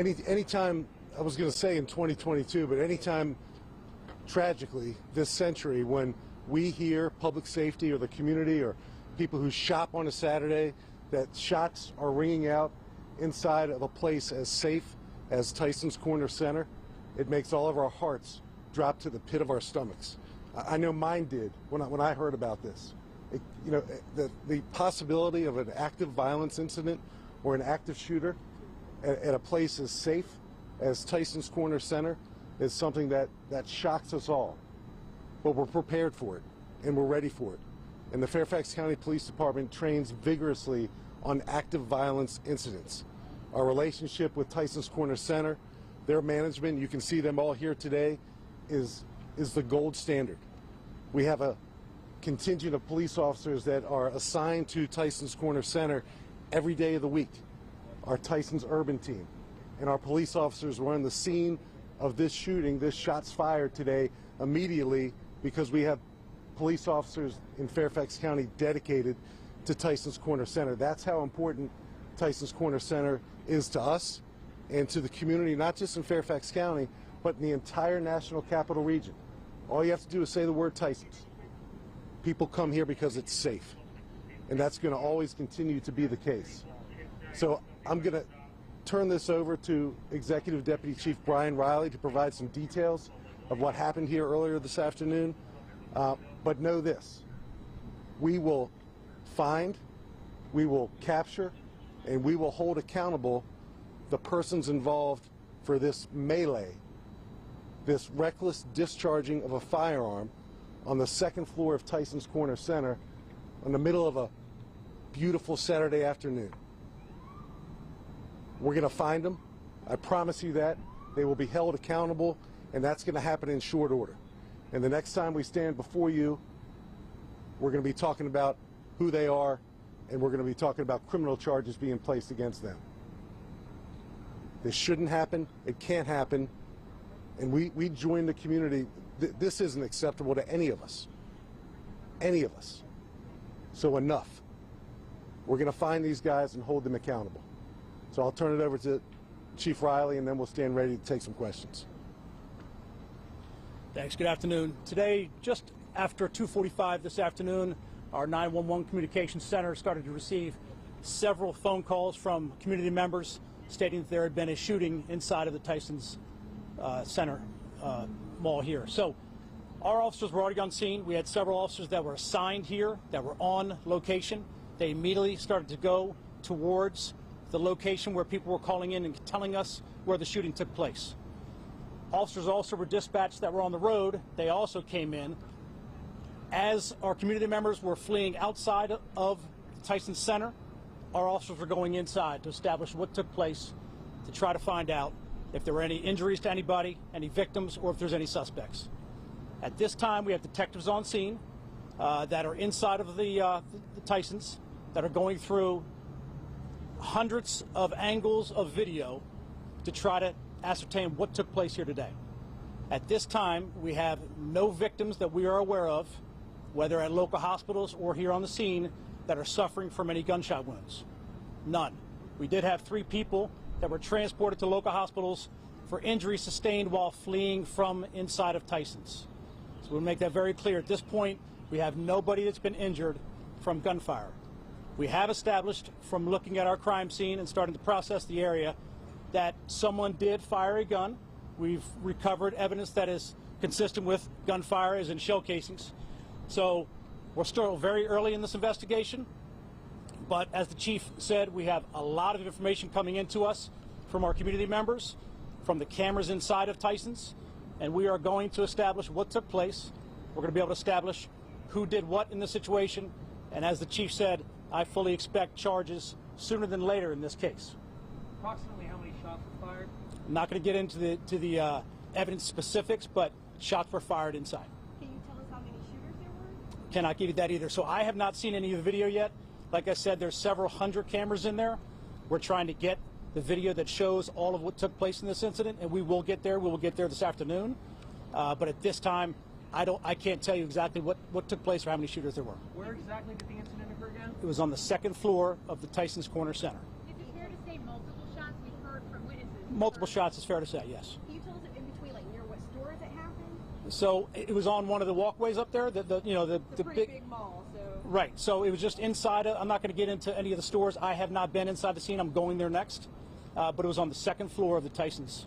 anytime, I was going to say in 2022, but anytime tragically this century when we hear public safety or the community or people who shop on a Saturday that shots are ringing out inside of a place as safe as Tysons Corner Center, it makes all of our hearts drop to the pit of our stomachs. I know mine did when I heard about this. The possibility of an active violence incident or an active shooter at a place as safe as Tysons Corner Center is something that shocks us all. But we're prepared for it, and we're ready for it. And the Fairfax County Police Department trains vigorously on active violence incidents. Our relationship with Tysons Corner Center, their management, you can see them all here today, is the gold standard. We have a contingent of police officers that are assigned to Tysons Corner Center every day of the week. Our Tysons Urban Team. And our police officers were on the scene of this shooting, this shots fired today, immediately, because we have police officers in Fairfax County dedicated to Tysons Corner Center. That's how important Tysons Corner Center is to us and to the community, not just in Fairfax County, but in the entire National Capital Region. All you have to do is say the word Tysons. People come here because it's safe, and that's going to always continue to be the case. So I'm going to turn this over to Executive Deputy Chief Brian Riley to provide some details of what happened here earlier this afternoon. But know this, we will find, we will capture, and we will hold accountable the persons involved for this melee, this reckless discharging of a firearm on the second floor of Tysons Corner Center in the middle of a beautiful Saturday afternoon. We're going to find them. I promise you that. They will be held accountable, and that's going to happen in short order. And the next time we stand before you, we're going to be talking about who they are, and we're going to be talking about criminal charges being placed against them. This shouldn't happen. It can't happen. And we join the community. This isn't acceptable to any of us. Any of us. So enough. We're going to find these guys and hold them accountable. So I'll turn it over to Chief Riley, and then we'll stand ready to take some questions. Thanks. Good afternoon. Today, just after 2:45 this afternoon, our 911 communications center started to receive several phone calls from community members stating that there had been a shooting inside of the Tysons Center mall here. So our officers were already on scene. We had several officers that were assigned here, that were on location. They immediately started to go towards the location where people were calling in and telling us where the shooting took place. Officers also were dispatched that were on the road. They also came in. As our community members were fleeing outside of the Tysons Center, our officers were going inside to establish what took place, to try to find out if there were any injuries to anybody, any victims, or if there's any suspects. At this time, we have detectives on scene that are inside of the Tysons that are going through hundreds of angles of video to try to ascertain what took place here today. At this time, we have no victims that we are aware of, whether at local hospitals or here on the scene, that are suffering from any gunshot wounds. None. We did have 3 people that were transported to local hospitals for injuries sustained while fleeing from inside of Tysons. So we'll make that very clear. At this point, we have nobody that's been injured from gunfire. We have established from looking at our crime scene and starting to process the area that someone did fire a gun. We've recovered evidence that is consistent with gunfire, as in shell casings. So we're still very early in this investigation, but as the chief said, we have a lot of information coming into us from our community members, from the cameras inside of Tysons, and we are going to establish what took place. We're going to be able to establish who did what in this situation, and as the chief said, I fully expect charges sooner than later in this case. Approximately how many shots were fired? I'm not going to get into the evidence specifics, but shots were fired inside. Can you tell us how many shooters there were? Cannot give you that either. So I have not seen any of the video yet. Like I said, there's several hundred cameras in there. We're trying to get the video that shows all of what took place in this incident, and we will get there. We will get there this afternoon. But at this time, I can't tell you exactly what took place or how many shooters there were. Where exactly did the incident occur again? It was on the second floor of the Tysons Corner Center. Is it fair to say multiple shots? We've heard from witnesses. Multiple shots is fair to say, yes. Can you tell us in between, like near what stores it happened? So it was on one of the walkways up there. The It's a pretty big mall, so. Right. So it was just inside. I'm not going to get into any of the stores. I have not been inside the scene. I'm going there next. But it was on the second floor of the Tysons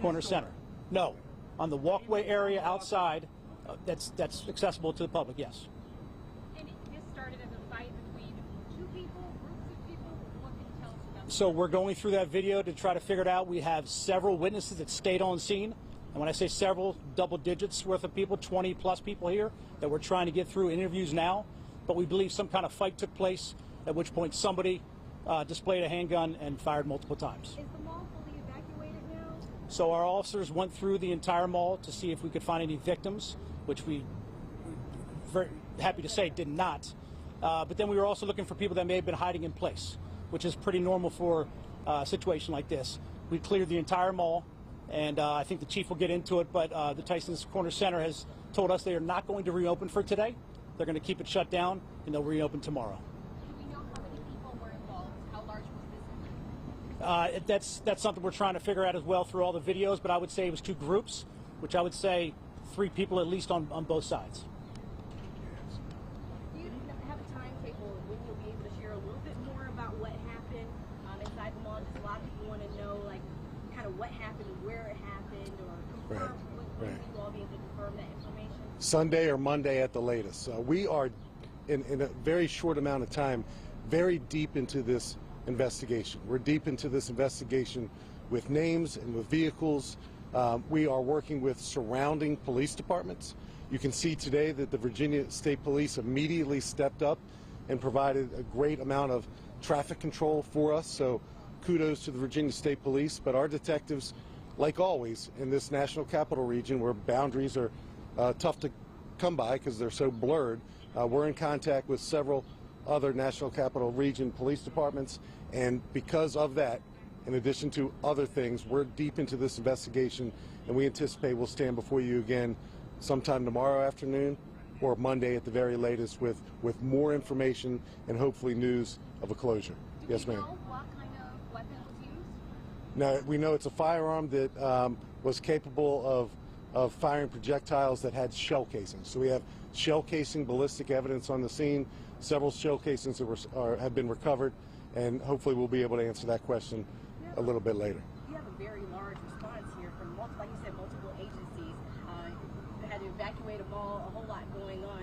Corner Center. No, on the walkway area outside. That's accessible to the public. Yes. And this started as a fight between two people, groups of people. What can you tell us about? So we're going through that video to try to figure it out. We have several witnesses that stayed on scene. And when I say several, double digits worth of people, 20 plus people here that we're trying to get through interviews now. But we believe some kind of fight took place, at which point somebody displayed a handgun and fired multiple times. Is the mall fully evacuated now? So our officers went through the entire mall to see if we could find any victims, which we very happy to say did not. But then we were also looking for people that may have been hiding in place, which is pretty normal for a situation like this. We cleared the entire mall, and I think the chief will get into it, but the Tysons Corner Center has told us they are not going to reopen for today. They're going to keep it shut down, and they'll reopen tomorrow. Do we know how many people were involved? How large was this? That's something we're trying to figure out as well through all the videos, but I would say it was two groups, which I would say 3 people at least on both sides. Do you have a timetable when you'll be able to share a little bit more about what happened inside the mall? Just a lot of people want to know, like, kind of what happened, where it happened, or confirm. Will you all be able to confirm that information? Sunday or Monday at the latest. We are, in a very short amount of time, very deep into this investigation. We're deep into this investigation with names and with vehicles. We are working with surrounding police departments. You can see today that the Virginia State Police immediately stepped up and provided a great amount of traffic control for us. So kudos to the Virginia State Police. But our detectives, like always, in this National Capital Region where boundaries are tough to come by because they're so blurred, we're in contact with several other National Capital Region police departments, and because of that, in addition to other things, we're deep into this investigation, and we anticipate we'll stand before you again sometime tomorrow afternoon or Monday at the very latest with more information and hopefully news of a closure. Yes, ma'am. Do we know what kind of weapon was used? Now, we know it's a firearm that was capable of firing projectiles that had shell casings. So we have shell casing ballistic evidence on the scene, several shell casings that have been recovered, and hopefully we'll be able to answer that question a little bit later. You have a very large response here from, like you said, multiple agencies. You had to evacuate a mall, a whole lot going on.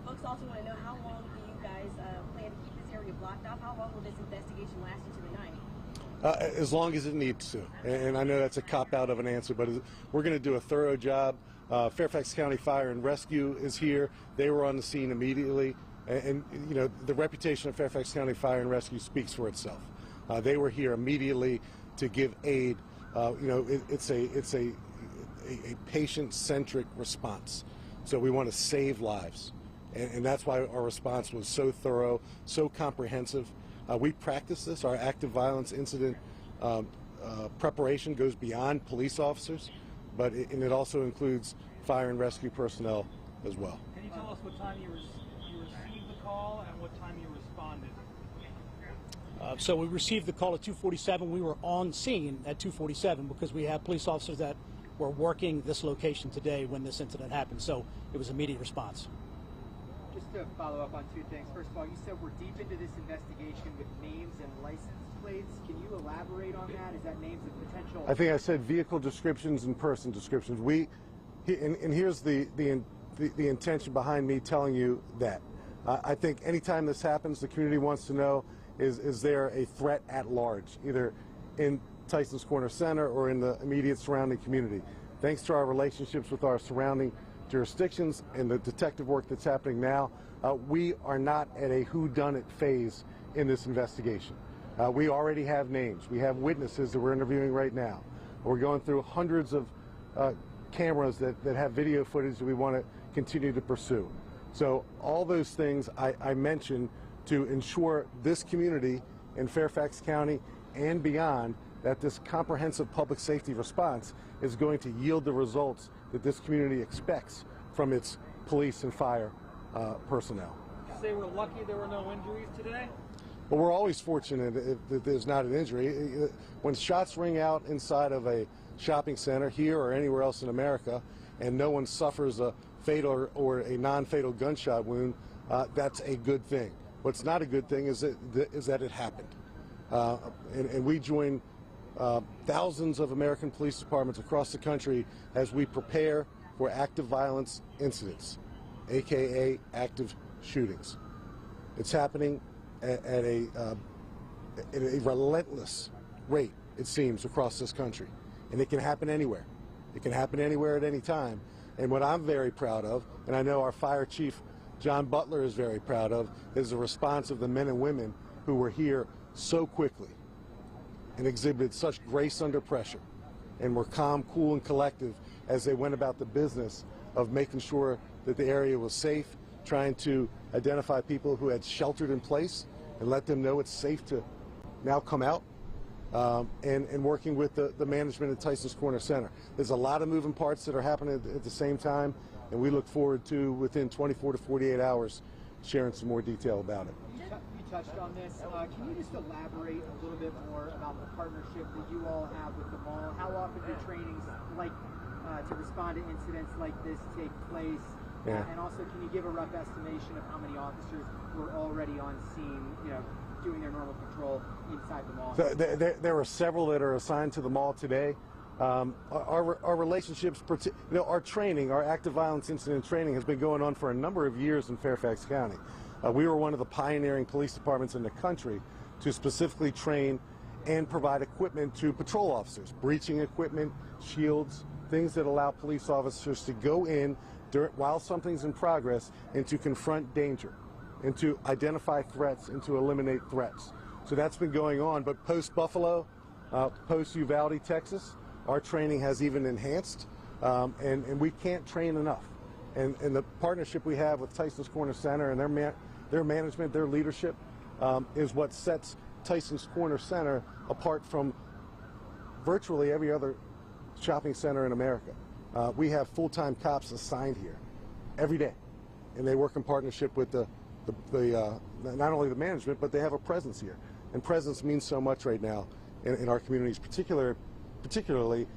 Folks also want to know, how long do you guys plan to keep this area blocked off? How long will this investigation last into the night? As long as it needs to. And I know that's a cop-out of an answer, but we're going to do a thorough job. Fairfax County Fire and Rescue is here. They were on the scene immediately. And you know, the reputation of Fairfax County Fire and Rescue speaks for itself. They were here immediately to give aid. You know, it's a patient-centric response. So we want to save lives. And that's why our response was so thorough, so comprehensive. We practice this. Our active violence incident preparation goes beyond police officers, but it also includes fire and rescue personnel as well. Can you tell us what time you received the call and what time you responded? So we received the call at 2:47. We were on scene at 2:47 because we have police officers that were working this location today when this incident happened. So it was immediate response. Just to follow up on 2 things. First of all, you said we're deep into this investigation with names and license plates. Can you elaborate on that? Is that names of potential? I think I said vehicle descriptions and person descriptions. And here's the intention behind me telling you that. I think anytime this happens, the community wants to know, is there a threat at large, either in Tysons Corner Center or in the immediate surrounding community. Thanks to our relationships with our surrounding jurisdictions and the detective work that's happening now, we are not at a whodunit phase in this investigation. We already have names. We have witnesses that we're interviewing right now. We're going through hundreds of cameras that have video footage that we want to continue to pursue. So all those things I mentioned to ensure this community in Fairfax County and beyond that this comprehensive public safety response is going to yield the results that this community expects from its police and fire personnel. Did you say we're lucky there were no injuries today? But we're always fortunate if there's not an injury. When shots ring out inside of a shopping center here or anywhere else in America, and no one suffers a fatal or a non-fatal gunshot wound, that's a good thing. What's not a good thing is that it happened. And we join thousands of American police departments across the country as we prepare for active violence incidents, aka active shootings. It's happening at a relentless rate, it seems, across this country. And it can happen anywhere. It can happen anywhere at any time. And what I'm very proud of, and I know our fire chief, John Butler, is very proud of, is the response of the men and women who were here so quickly and exhibited such grace under pressure and were calm, cool, and collective as they went about the business of making sure that the area was safe, trying to identify people who had sheltered in place and let them know it's safe to now come out, and working with the management at Tysons Corner Center. There's a lot of moving parts that are happening at the same time, and we look forward to, within 24 to 48 hours, sharing some more detail about it. You touched on this. Can you just elaborate a little bit more about the partnership that you all have with the mall? How often do trainings like to respond to incidents like this take place? Yeah. And also, can you give a rough estimation of how many officers were already on scene, doing their normal patrol inside the mall? There are several that are assigned to the mall today. Our relationships, our training, our active violence incident training has been going on for a number of years in Fairfax County. We were one of the pioneering police departments in the country to specifically train and provide equipment to patrol officers, breaching equipment, shields, things that allow police officers to go in while something's in progress and to confront danger, and to identify threats and to eliminate threats. So that's been going on, but post-Buffalo, post-Uvalde, Texas, our training has even enhanced, and we can't train enough. And the partnership we have with Tysons Corner Center and their management, their leadership, is what sets Tysons Corner Center apart from virtually every other shopping center in America. We have full-time cops assigned here every day, and they work in partnership with not only the management, but they have a presence here. And presence means so much right now in our communities, particularly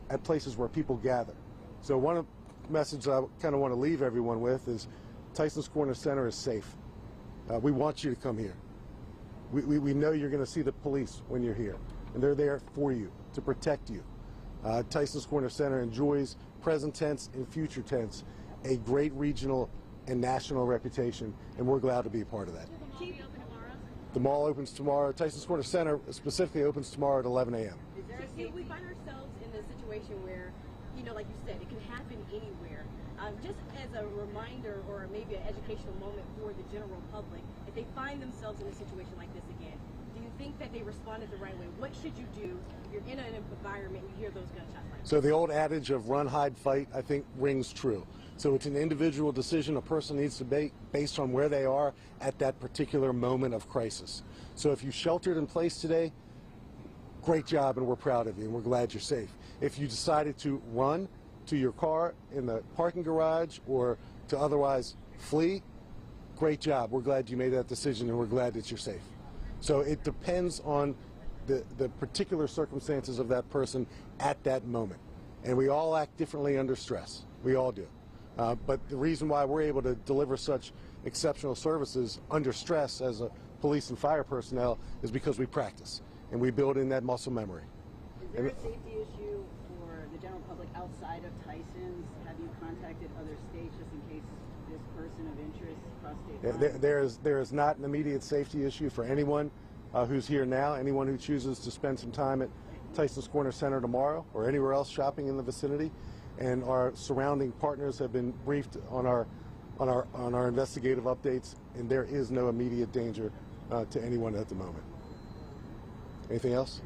at places where people gather. So one message I kind of want to leave everyone with is Tysons Corner Center is safe. We want you to come here. We know you're going to see the police when you're here, and they're there for you, to protect you. Tysons Corner Center enjoys, present tense and future tense, a great regional and national reputation, and we're glad to be a part of that. The mall opens tomorrow. Tysons Corner Center specifically opens tomorrow at 11 a.m. We find ourselves in a situation where, like you said, it can happen anywhere. Just as a reminder or maybe an educational moment for the general public, if they find themselves in a situation like this again, do you think that they responded the right way? What should you do if you're in an environment and you hear those gunshots? So the old adage of run, hide, fight, I think rings true. So it's an individual decision a person needs to make based on where they are at that particular moment of crisis. So if you sheltered in place today, great job, and we're proud of you, and we're glad you're safe. If you decided to run to your car in the parking garage or to otherwise flee, great job. We're glad you made that decision, and we're glad that you're safe. So it depends on the particular circumstances of that person at that moment. And we all act differently under stress. We all do. But the reason why we're able to deliver such exceptional services under stress as a police and fire personnel is because we practice and we build in that muscle memory. Is there a safety issue for the general public outside of Tysons? Have you contacted other states just in case this person of interest crossed state lines? There is not an immediate safety issue for anyone who's here now, anyone who chooses to spend some time at Tysons Corner Center tomorrow or anywhere else shopping in the vicinity. And our surrounding partners have been briefed on our investigative updates, and there is no immediate danger to anyone at the moment. Anything else?